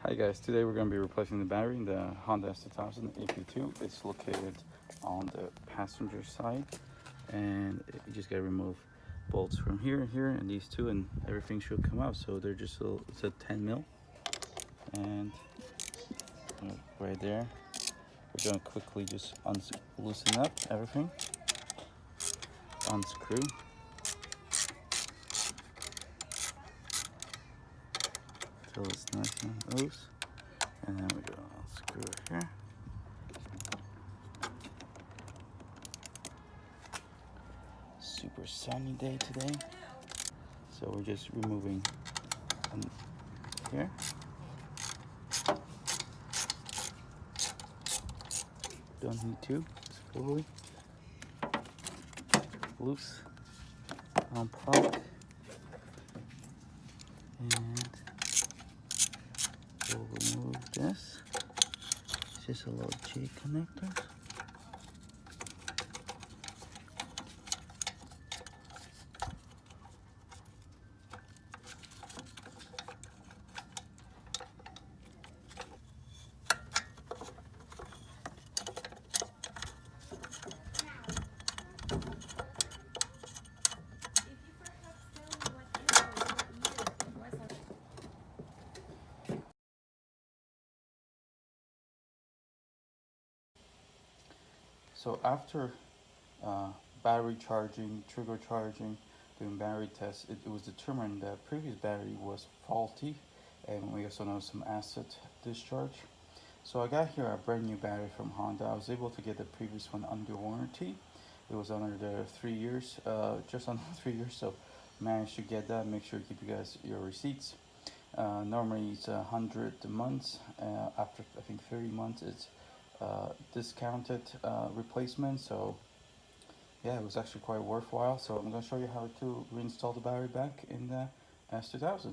Hi guys, today we're going to be replacing the battery in the Honda S2000 AP2. It's located on the passenger side, and you just got to remove bolts from here and here and these two, and everything should come out. So they're just it's a 10 mil, and right there we're going to quickly just loosen up everything, unscrew, till it's nice and loose, and then we go unscrew it here. Super sunny day today, so we're just removing here. Don't need to, just fully loose, unplug, and we'll remove this. It's just a little J connector. So after battery charging, trigger charging, doing battery tests, it was determined that previous battery was faulty, and we also know some acid discharge. So I got here a brand new battery from Honda. I was able to get the previous one under warranty. It was under the 3 years, just under 3 years. So managed to get that. Make sure you keep you guys your receipts. Normally it's 100 months. After I think 30 months, it's discounted replacement. So yeah, it was actually quite worthwhile. So I'm going to show you how to reinstall the battery back in the S2000.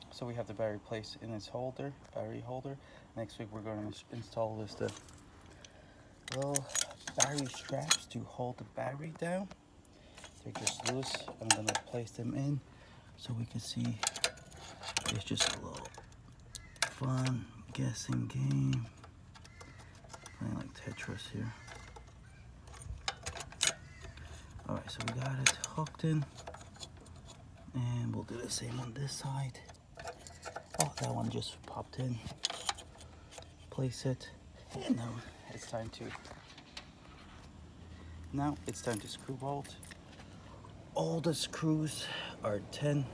So we have the battery placed in its holder, battery holder. Next week we're going to install the little battery straps to hold the battery down. They're just loose. I'm going to place them in so we can see. It's just a little fun guessing game. Playing like Tetris here. Alright, so we got it hooked in. And we'll do the same on this side. Oh, that one just popped in. Place it. And now it's time to screw bolt. All the screws are 10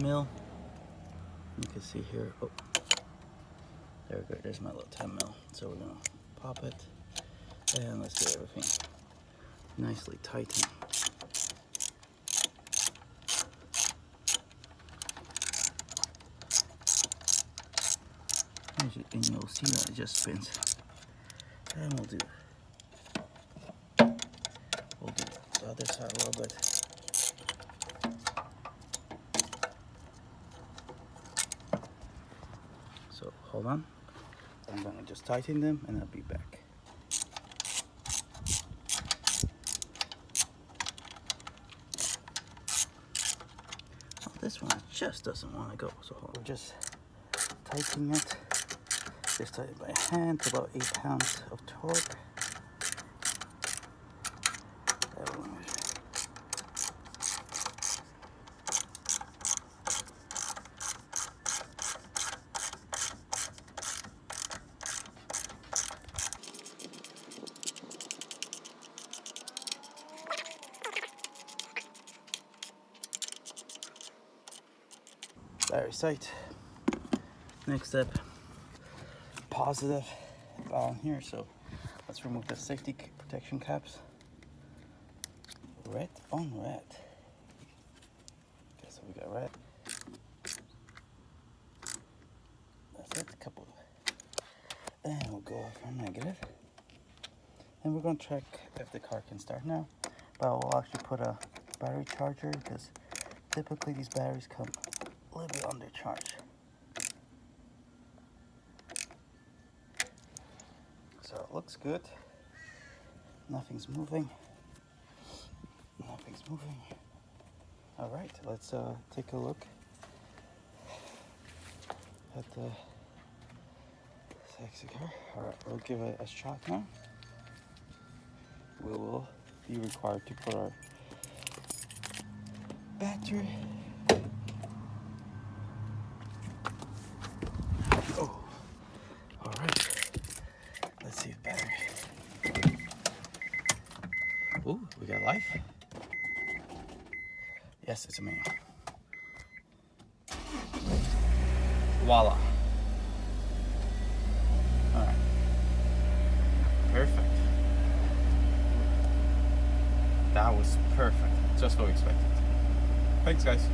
mil. You can see here. Oh, there we go. There's my little 10 mil. So we're gonna pop it, and let's get everything nicely tightened. And you'll see that it just spins. And we'll do the other side a little bit. So hold on. I'm gonna just tighten them and I'll be back. Oh, this one just doesn't want to go. So we're just tightening it. Just tighten by hand to about 8 pounds of torque. Battery sight. Next step, positive on here. So let's remove the safety protection caps. Red on red. Okay, so we got red. That's it, a couple. And we'll go for negative. And we're gonna check if the car can start now. But we'll actually put a battery charger because typically these batteries come a little bit undercharged. So it looks good. Nothing's moving. All right, let's take a look at the sexy car. All right, we'll give it a shot now. We will be required to put our battery. Oh, all right. Let's see the battery. Ooh, we got life. Yes, it's a manual. Voila. All right. Perfect. That was perfect. Just what we expected. Thanks, guys.